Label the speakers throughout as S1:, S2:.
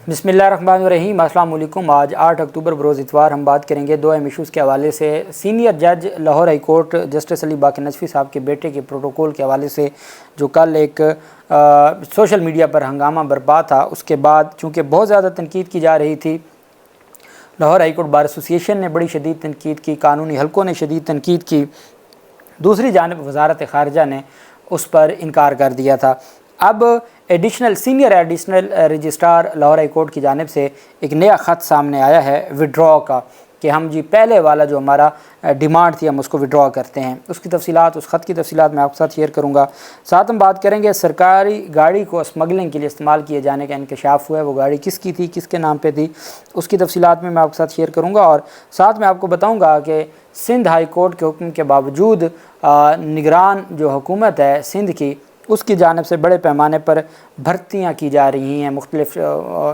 S1: बिस्मिल्लाहिर्रहमानिर्रहीम। अस्सलाम वालेकुम। आज 8 अक्टूबर बरोज़ इतवार हम बात करेंगे दो अहम इशूज़ के हवाले से। सीनियर जज Lahore high court justice Ali बाक़ी नजफ़ी साहब के बेटे के प्रोटोकॉल के हवाले से जो कल एक सोशल मीडिया पर हंगामा बरपा था, उसके बाद चूँकि बहुत ज़्यादा तनकीद की जा रही थी, Lahore high court bar association ने बड़ी शदीद तनकीद की, कानूनी हलकों ने शदीद तनकीद की, दूसरी जानिब वज़ारत ख़ारिजा ने उस पर इनकार कर दिया था। अब senior additional registrar Lahore high court की जानिब से एक नया ख़त सामने आया है विड्रॉ का, कि हम जी पहले वाला जो हमारा डिमांड थी हम उसको विड्रॉ करते हैं। उसकी तफसीलात, उस ख़त की तफसीलात मैं आपके साथ शेयर करूँगा। साथ हम बात करेंगे सरकारी गाड़ी को स्मगलिंग के लिए इस्तेमाल किए जाने का इंकशाफ हुआ है, वो गाड़ी किसकी थी, किसके नाम पे थी, उसकी तफसीलात में मैं आपके साथ शेयर करूँगा। और साथ में आपको बताऊँगा कि सिंध हाई कोर्ट के हुक्म के बावजूद निगरान जो हुकूमत है सिंध की, उसकी जानिब से बड़े पैमाने पर भर्तियां की जा रही हैं मुख्तलिफ़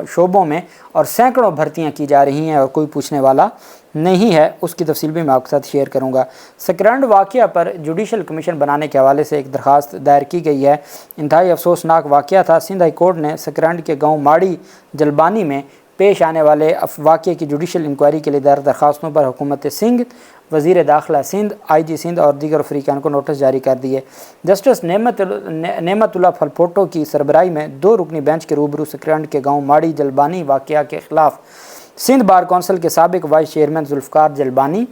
S1: शोबों में, और सैकड़ों भर्तियां की जा रही हैं और कोई पूछने वाला नहीं है। उसकी तफसील भी मैं आपके साथ शेयर करूंगा। सकरंड वाक़या पर जुडिशल कमीशन बनाने के हवाले से एक दरख्वास्त दायर की गई है। इंतहाई अफसोसनाक वाक़या था। सिंध हाई कोर्ट ने सकरंड के गाँव माड़ी जलबानी में पेश आने वाले वाक़े की जुडिशल इंक्वायरी के लिए दायर दरख्वास्तों पर हुकूमत सिंध, वज़ीर दाखिला सिंध, IG सिंध और दीगर अफरीकान को नोटिस जारी कर दिए। जस्टिस नेमतुल्लाह फलपोटो की सरबराही में 2 रुकनी बेंच के रूबरू सकरंड के गाँव माड़ी जलबानी वाक़या के ख़िलाफ़ सिंध बार कौंसिल के साबिक़ वाइस चेयरमैन जुल्फ़कार जलबानी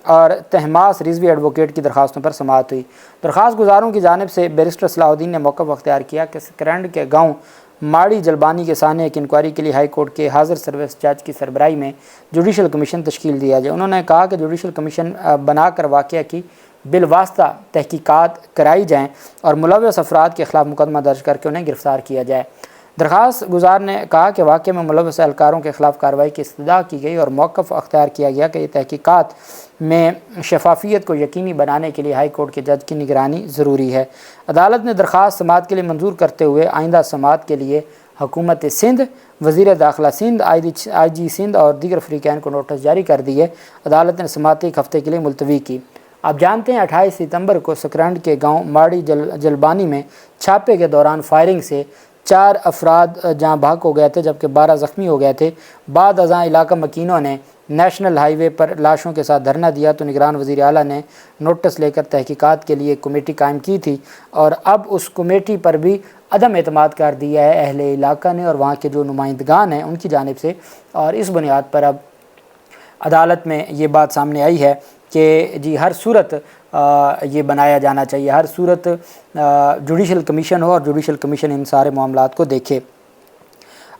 S1: और तहमास रिजवी एडवोकेट की दरख्वास्तों पर समाअत हुई। दरख्वास्त गुजारों की जानिब से बैरिस्टर सलाहुद्दीन ने मौक़िफ़ अख्तियार किया कि सकरंड के गाँव माड़ी जलबानी के सामने एक इंक्वायरी के लिए हाई कोर्ट के हाजिर सर्विस जज की सरबराही में जुडिशल कमीशन तश्कील दिया जाए। उन्होंने कहा कि जुडिशल कमीशन बनाकर वाक़या की बिलवास्ता तहकीकात कराई जाएँ और मुलव्वस अफराद के ख़िलाफ़ मुकदमा दर्ज करके उन्हें गिरफ़्तार किया जाए। दरख्वास्त गुजार ने कहा कि वाक़े में मुलव्वस एहलकारों के ख़िलाफ़ कार्रवाई की इस्तदा की गई और मौक़िफ़ अख्तियार किया गया कि तहकीकात में शफाफियत को यकीनी बनाने के लिए हाई कोर्ट के जज की निगरानी ज़रूरी है। अदालत ने दरख्वास्त समाअत के लिए मंजूर करते हुए आइंदा समाअत के लिए हुकूमत सिंध, वज़ीर दाखिला सिंध, IG सिंध और दीगर अफरीकान को नोटिस जारी कर दिए। अदालत ने समाअत एक हफ़्ते के लिए मुलतवी की। आप जानते हैं 28 सितंबर को सकरंड के गाँव माड़ी जलबानी में छापे के दौरान फायरिंग से 4 अफराद जहाँ भाग हो गए थे, जबकि 12 ज़ख्मी हो गए थे। बाद अज़ां इलाका मकीनों ने नेशनल हाईवे पर लाशों के साथ धरना दिया तो निगरान वज़ीर आला ने नोटिस लेकर तहकीकात के लिए कमेटी कायम की थी, और अब उस कमेटी पर भी अदम एतमाद कर दिया है अहले इलाका ने और वहाँ के जो नुमाइंदगान हैं उनकी जानिब से। और इस बुनियाद पर अब अदालत में ये बात सामने आई है कि जी हर सूरत ये बनाया जाना चाहिए, हर सूरत जुडिशल कमीशन हो और जुडिशल कमीशन इन सारे मामलात को देखे।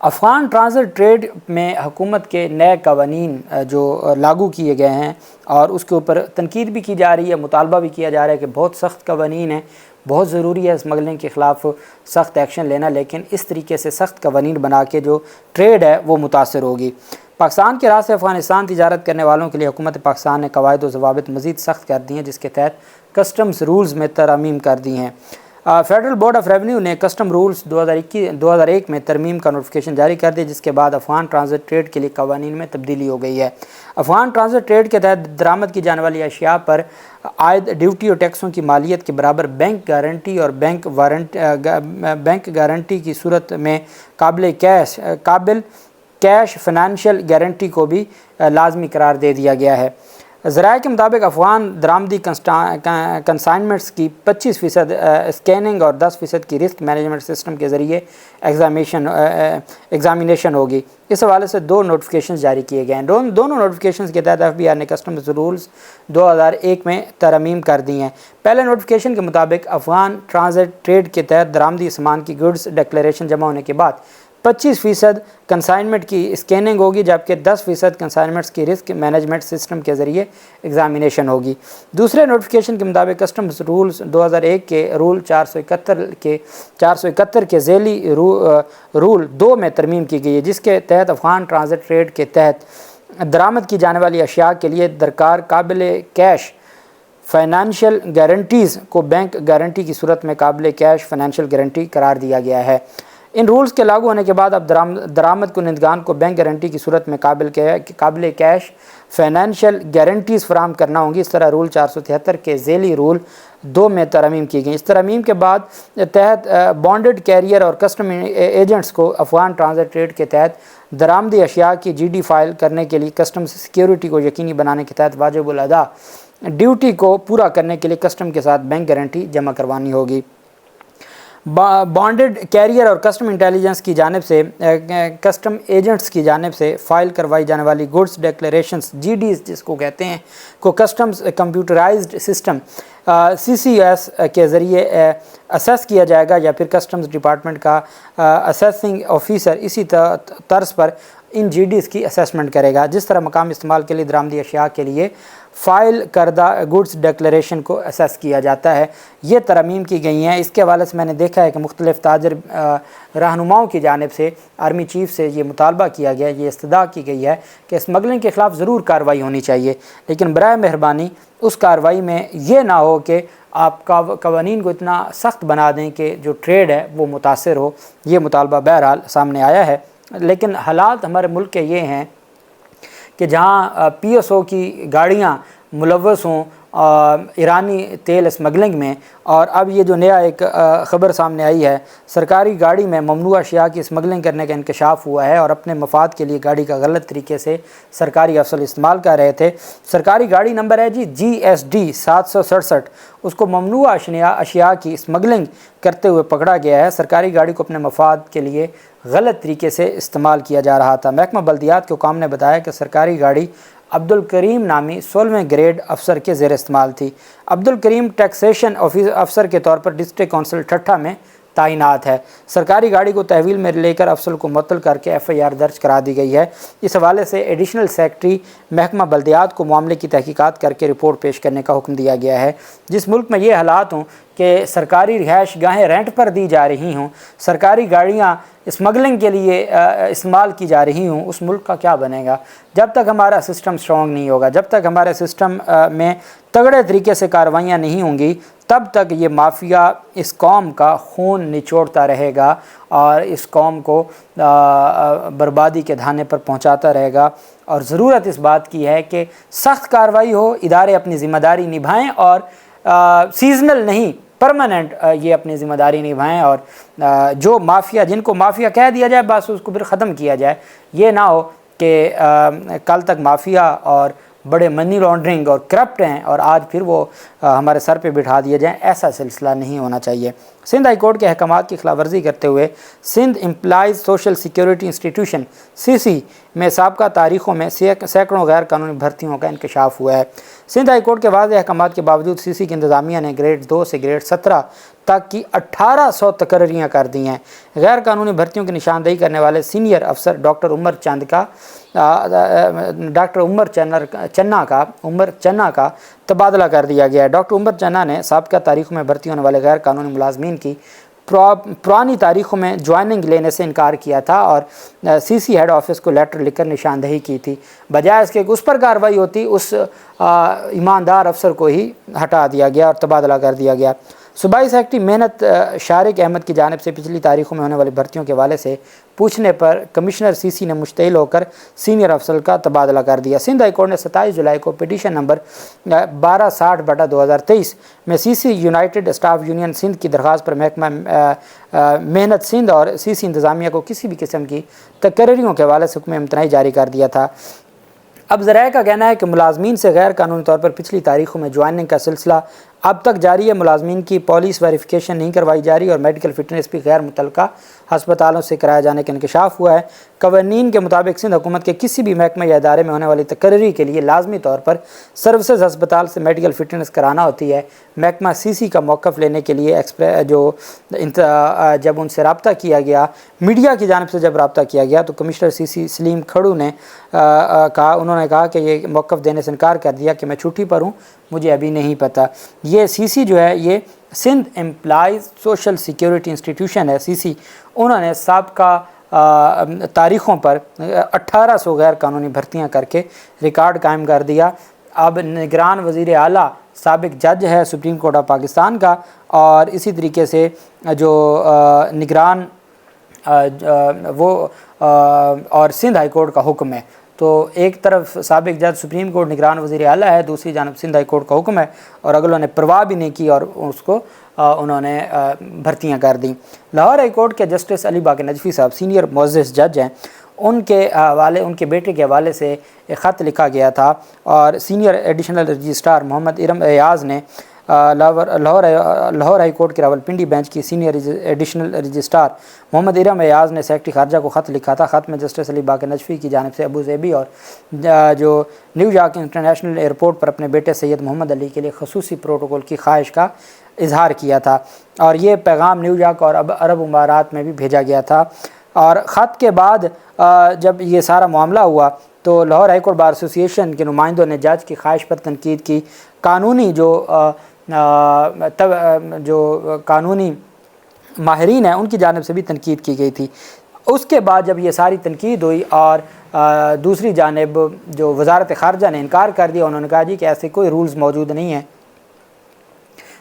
S1: अफ़गान ट्रांजिट ट्रेड में हुकूमत के नए कवानीन जो लागू किए गए हैं और उसके ऊपर तनकीद भी की जा रही है, मुतालबा भी किया जा रहा है कि बहुत सख्त कवानीन हैं, बहुत ज़रूरी है स्मगलिंग के ख़िलाफ़ सख्त एक्शन लेना, लेकिन इस तरीके से सख्त कवानीन बना के जो ट्रेड है वो मुतासर होगी। पाकिस्तान के राह से अफ़गानिस्तान तिजारत करने वालों के लिए हुकूमत पाकिस्तान ने कवायद व ज़वाबित मज़ीद सख्त कर दी हैं, जिसके तहत कस्टम्स रूल्स में तरमीम कर दी हैं। फेडरल बोर्ड ऑफ रेवेन्यू ने कस्टम रूल्स 2001 में तरमीम का नोटिफिकेशन जारी कर दिया, जिसके बाद अफ़गान ट्रांजिट ट्रेड के लिए कवानीन में तब्दीली हो गई है। अफ़गान ट्रांजिट ट्रेड के तहत दरामद की जाने वाली अशिया पर आयद ड्यूटी और टैक्सों की मालियत के बराबर बैंक गारंटी और बैंक गारंटी की सूरत में काबिल कैश फ़ाइनेंशियल गारंटी को भी लाजमी करार दे दिया गया है। ज़राए के मुताबिक अफ़गान दरामदी कंसाइनमेंट्स की 25% स्कैनिंग और 10% की रिस्क मैनेजमेंट सिस्टम के ज़रिए एग्ज़ामिनेशन होगी। इस हवाले से 2 नोटिफिकेशन जारी किए गए हैं। दोनों नोटिफिकेशन के तहत FBI ने कस्टम्स रूल्स 2001 में तरमीम कर दी हैं। पहले नोटिफिकेशन के मुताबिक अफ़गान ट्रांजिट ट्रेड के तहत दरामदी सामान की गुड्स डिक्लेरेशन जमा होने के बाद 25% कंसाइनमेंट की स्कैनिंग होगी, जबकि 10% कंसाइनमेंट्स की रिस्क मैनेजमेंट सिस्टम के ज़रिए एग्ज़ामिनेशन होगी। दूसरे नोटिफिकेशन के मुताबिक कस्टम्स रूल्स 2001 के रूल 471 के ज़ैली रूल 2 में तरमीम की गई है, जिसके तहत अफ़गान ट्रांजिट ट्रेड के तहत दरामद की जाने वाली अशिया के लिए दरकार काबिल कैश फाइनेंशियल गारंटीज़ को बैंक गारंटी की सूरत में काबिल कैश फाइनेंशियल गारंटी करार दिया गया है। इन रूल्स के लागू होने के बाद अब दरामद कुनंदगान को बैंक गारंटी की सूरत में काबिल कैश फाइनेंशियल गारंटीज़ फराहम करना होंगी। इस तरह रूल 473 के ज़ैली रूल 2 में तरमीम की गई। इस तरमीम के बाद तहत बॉन्डेड कैरियर और कस्टम एजेंट्स को अफगान ट्रांजिट ट्रेड के तहत दरामदी अशिया की GD फाइल करने के लिए कस्टम सिक्योरिटी को यकीनी बनाने के तहत वाजिबुल अदा ड्यूटी को पूरा करने के लिए कस्टम के साथ बैंक गारंटी जमा करवानी होगी। बॉन्डेड कैरियर और कस्टम इंटेलिजेंस की जानिब से कस्टम एजेंट्स की जानिब से फ़ाइल करवाई जाने वाली गुड्स डिक्लेरेशंस GDs जिसको कहते हैं को कस्टम्स कंप्यूटराइज्ड सिस्टम CCS के ज़रिए असेस किया जाएगा या फिर कस्टम्स डिपार्टमेंट का असेसिंग ऑफिसर इसी तर्ज पर इन GDs की असेसमेंट करेगा। जिस तरह मकाम इस्तेमाल के लिए दरामदी अशिया के लिए फ़ाइल करदा गुड्स डिक्लेरेशन को असेस किया जाता है, ये तरमीम की गई हैं। इसके हवाले से मैंने देखा है कि मुख्तलिफ़ ताजर रहनुमाओं की जानिब से आर्मी चीफ से ये मुतालबा किया गया, ये इस्तदा की गई है कि स्मगलिंग के ख़िलाफ़ ज़रूर कार्रवाई होनी चाहिए, लेकिन बराए मेहरबानी उस कार्रवाई में ये ना हो कि आप कवानीन को इतना सख्त बना दें कि जो ट्रेड है वो मुतासर हो। ये मुतालबा बहरहाल सामने आया है, लेकिन हालात हमारे मुल्क के ये हैं कि जहाँ PSO की गाड़ियाँ मुलव्वस हों ईरानी तेल स्मगलिंग में, और अब ये जो नया एक ख़बर सामने आई है, सरकारी गाड़ी में ममनुआ अशिया की स्मगलिंग करने का इंकशाफ हुआ है और अपने मफाद के लिए गाड़ी का गलत तरीके से सरकारी अफसर इस्तेमाल कर रहे थे। सरकारी गाड़ी नंबर है जी GSD 767, उसको ममनुआ अशिया की स्मगलिंग करते हुए पकड़ा गया है। सरकारी गाड़ी को अपने मफाद के लिए गलत तरीके से इस्तेमाल किया जा रहा था। महकमा बल्दियात के हुकाम ने बताया कि सरकारी गाड़ी अब्दुल करीम नामी 16वें ग्रेड अफसर के ज़ेर इस्तेमाल थी। अब्दुल करीम टैक्सेशन अफसर के तौर पर डिस्ट्रिक्ट काउंसिल ठट्ठा में तैनात है। सरकारी गाड़ी को तहवील में लेकर अफसर को मुअत्तल करके FIR दर्ज करा दी गई है। इस हवाले से एडिशनल सेक्रेटरी महकमा बल्दियात को मामले की तहकीकात करके रिपोर्ट पेश करने का हुक्म दिया गया है। जिस मुल्क में ये हालात हों कि सरकारी रिहाइश गाहें रेंट पर दी जा रही हों, सरकारी गाड़ियाँ स्मगलिंग के लिए इस्तेमाल की जा रही हूँ, उस मुल्क का क्या बनेगा? जब तक हमारा सिस्टम स्ट्रॉन्ग नहीं होगा, जब तक हमारे सिस्टम में तगड़े तरीके से कार्रवाइयाँ नहीं होंगी, तब तक ये माफिया इस कौम का खून निचोड़ता रहेगा और इस कौम को बर्बादी के धाने पर पहुँचाता रहेगा। और ज़रूरत इस बात की है कि सख्त कार्रवाई हो, इदारे अपनी ज़िम्मेदारी निभाएँ और सीजनल नहीं परमानेंट ये अपनी ज़िम्मेदारी निभाएं, और जो माफिया जिनको माफिया कह दिया जाए बस उसको फिर ख़त्म किया जाए। ये ना हो कि कल तक माफिया और बड़े मनी लॉन्ड्रिंग और करप्ट हैं और आज फिर वो हमारे सर पे बिठा दिए जाएं, ऐसा सिलसिला नहीं होना चाहिए। सिंध हाई कोर्ट के अहकामात की खिलाफ वर्जी करते हुए Sindh employees social security institution CC में साबका तारीख़ों में सैकड़ों गैर कानूनी भर्तियों का इंकशाफ हुआ है। सिंध हाई कोर्ट के वाज़ेह अहकामात के बावजूद CC की इंतज़ामिया ने ग्रेड 2 से ग्रेड 17 तक की 1800 तकर्रियाँ कर दी हैं। गैर कानूनी भर्तियों की निशानदेही करने वाले सीनियर अफसर डॉक्टर उमर चन्ना का तबादला कर दिया गया है। डॉक्टर उमर चन्ना ने साबका तारीख़ों में भर्ती होने वाले गैर कानूनी मुलाजमीन की पुरानी तारीख़ों में ज्वाइनिंग लेने से इनकार किया था और CC हेड ऑफिस को लेटर लिखकर निशानदेही की थी। बजाय इसके उस पर कार्रवाई होती, उस ईमानदार अफसर को ही हटा दिया गया और तबादला कर दिया गया। सूबाई सेक्रेटरी मेहनत शारिक अहमद की जानिब से पिछली तारीखों में होने वाली भर्तियों के हवाले से पूछने पर कमिश्नर CC ने मुश्तइल होकर सीनियर अफसर का तबादला कर दिया। सिंध हाई कोर्ट ने 27 जुलाई को पिटीशन नंबर 1260/2023 में CC united staff union Sindh की दरख्वास्त पर महकमा मेहनत सिंध और CC इंतज़ामिया को किसी भी किस्म की तकर्रियों के हवाले से हुक्म इम्तनाई जारी कर दिया था। अब ज़राए का कहना है कि मुलाजमीन से गैर कानूनी तौर पर पिछली तारीखों में ज्वाइनिंग का सिलसिला अब तक जारी है। मुलाजमीन की पॉलिस वेरिफिकेशन नहीं करवाई जा रही और मेडिकल फिटनेस भी गैर मुतल्लका हस्पतालों से कराए जाने का इंकशाफ हुआ है। कवानीन के मुताबिक सिंध हुकूमत के किसी भी महकमे या इदारे में होने वाली तकर्री के लिए लाजमी तौर पर सर्विसेज हस्पताल से मेडिकल फिटनेस कराना होती है। महकमा CC का मौक़िफ़ लेने के लिए जब उनसे रब्ता किया गया, मीडिया की जानिब से जब रब्ता किया गया, तो कमिश्नर CC सलीम खड़ू ने उन्होंने कहा कि ये मौक़िफ़ देने से इनकार कर दिया कि मैं छुट्टी पर हूँ, मुझे अभी नहीं पता। ये CC जो है ये Sindh employees social security institution है CC, उन्होंने साबका तारीख़ों पर 1800 गैर कानूनी भर्तियां करके रिकॉर्ड कायम कर दिया। अब निगरान वज़ीर आला साबिक जज है सुप्रीम कोर्ट ऑफ पाकिस्तान का, और इसी तरीके से जो निगरान وہ اور سندھ ہائی کورٹ کا حکم ہے۔ تو ایک طرف سابق جج سپریم کورٹ نگران وزیر اعلیٰ ہے، دوسری جانب سندھ ہائی کورٹ کا حکم ہے، اور اگلوں نے پرواہ بھی نہیں کی اور اس کو انہوں نے بھرتیاں کر دیں۔ لاہور ہائی کورٹ کے جسٹس علی باقر نجفی صاحب سینئر معزز جج ہیں، ان کے بیٹے کے حوالے سے ایک خط لکھا گیا تھا، اور سینئر ایڈیشنل رجسٹرار محمد ارم ایاز نے لاہور ہائی کورٹ کے راولپنڈی بینچ کی سینئر ایڈیشنل رجسٹرار محمد ارم ایاز نے سیکرٹری خارجہ کو خط لکھا تھا۔ خط میں جسٹس علی باقر نجفی کی جانب سے ابو ظبی اور جو نیو یارک انٹرنیشنل ایئرپورٹ پر اپنے بیٹے سید محمد علی کے لیے خصوصی پروٹوکول کی خواہش کا اظہار کیا تھا، اور یہ پیغام نیو یارک اور عرب امارات میں بھی بھیجا گیا تھا۔ اور خط کے بعد جب یہ سارا معاملہ ہوا تو لاہور ہائی کورٹ بار ایسوسی ایشن کے نمائندوں نے جج کی خواہش پر تنقید کی۔ قانونی جو قانونی ماہرین ہیں ان کی جانب سے بھی تنقید کی گئی تھی۔ اس کے بعد جب یہ ساری تنقید ہوئی اور دوسری جانب جو وزارت خارجہ نے انکار کر دیا، انہوں نے کہا جی کہ ایسے کوئی رولز موجود نہیں ہیں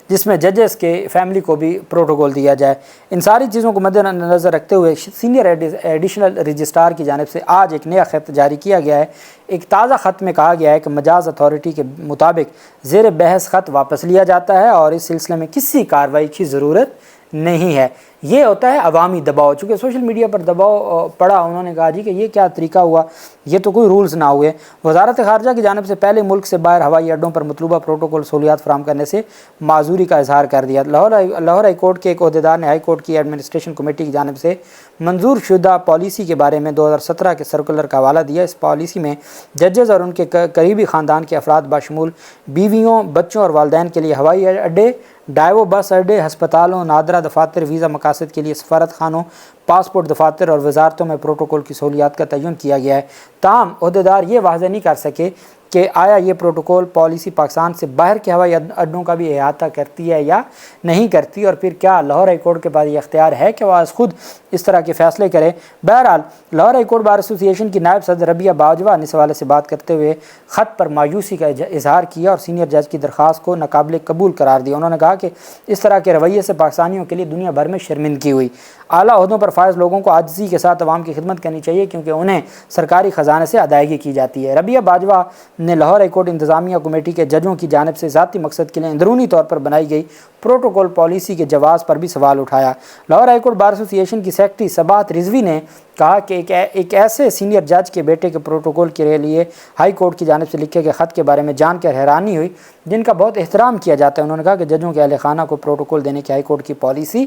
S1: جس میں ججز کے فیملی کو بھی پروٹوکول دیا جائے۔ ان ساری چیزوں کو مد نظر رکھتے ہوئے سینئر ایڈیشنل رجسٹرار کی جانب سے آج ایک نیا خط جاری کیا گیا ہے۔ ایک تازہ خط میں کہا گیا ہے کہ مجاز اتھارٹی کے مطابق زیر بحث خط واپس لیا جاتا ہے اور اس سلسلے میں کسی کارروائی کی ضرورت نہیں ہے۔ یہ ہوتا ہے عوامی دباؤ، چونکہ سوشل میڈیا پر دباؤ پڑا، انہوں نے کہا جی کہ یہ کیا طریقہ ہوا، یہ تو کوئی رولز نہ ہوئے۔ وزارت خارجہ کی جانب سے پہلے ملک سے باہر ہوائی اڈوں پر مطلوبہ پروٹوکول سہولیات فراہم کرنے سے معذوری کا اظہار کر دیا۔ لاہور ہائی کورٹ کے ایک عہدیدار نے ہائی کورٹ کی ایڈمنسٹریشن کمیٹی کی جانب سے منظور شدہ پالیسی کے بارے میں 2017 کے سرکولر کا حوالہ دیا۔ اس پالیسی میں ججز اور ان کے قریبی خاندان کے افراد بشمول بیویوں، بچوں اور والدین کے لیے ہوائی اڈے، ڈائیو بس اڈے، ہسپتالوں، نادرہ دفاتر، ویزا مقاصد کے لیے سفارت خانوں، پاسپورٹ دفاتر اور وزارتوں میں پروٹوکول کی سہولیات کا تعین کیا گیا ہے۔ تاہم عہدیدار یہ واضح نہیں کر سکے کہ آیا یہ پروٹوکول پالیسی پاکستان سے باہر کے ہوائی اڈوں کا بھی احاطہ کرتی ہے یا نہیں کرتی، اور پھر کیا لاہور ہائی کورٹ کے پاس یہ اختیار ہے کہ وہ آج خود اس طرح کے فیصلے کرے۔ بہرحال لاہور ہائی کورٹ بار ایسوسی ایشن کی نائب صدر ربیہ باجوہ نے اس حوالے سے بات کرتے ہوئے خط پر مایوسی کا اظہار کیا اور سینئر جج کی درخواست کو ناقابل قبول قرار دیا۔ انہوں نے کہا کہ اس طرح کے رویے سے پاکستانیوں کے لیے دنیا بھر میں شرمندگی ہوئی۔ اعلیٰ عہدوں پر فائز لوگوں کو عاجزی کے ساتھ عوام کی خدمت کرنی چاہیے کیونکہ انہیں سرکاری خزانے سے ادائیگی کی جاتی ہے۔ ربیہ باجوہ نے لاہور ہائی کورٹ انتظامیہ کمیٹی کے ججوں کی جانب سے ذاتی مقصد کے لیے اندرونی طور پر بنائی گئی پروٹوکول پالیسی کے جواز پر بھی سوال اٹھایا۔ لاہور ہائی کورٹ بار ایسوسی ایشن کی سیکرٹری صباحت رضوی نے کہا کہ ایک ایسے سینئر جج کے بیٹے کے پروٹوکول کے لیے ہائی کورٹ کی جانب سے لکھے گئے خط کے بارے میں جان کر حیرانی ہوئی جن کا بہت احترام کیا جاتا ہے۔ انہوں نے کہا کہ ججوں کے اہل خانہ کو پروٹوکول دینے کی ہائی کورٹ کی پالیسی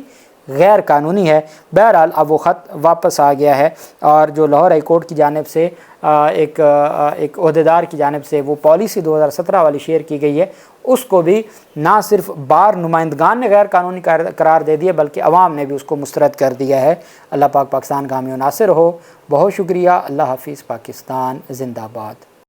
S1: غیر قانونی ہے۔ بہرحال اب وہ خط واپس آ گیا ہے، اور جو لاہور ہائی کورٹ کی جانب سے ایک عہدیدار کی جانب سے وہ پالیسی 2017 والی شیئر کی گئی ہے، اس کو بھی نہ صرف بار نمائندگان نے غیر قانونی قرار دے دیا بلکہ عوام نے بھی اس کو مسترد کر دیا ہے۔ اللہ پاک پاکستان کا حامی و ناصر ہو۔ بہت شکریہ۔ اللہ حافظ۔ پاکستان زندہ باد۔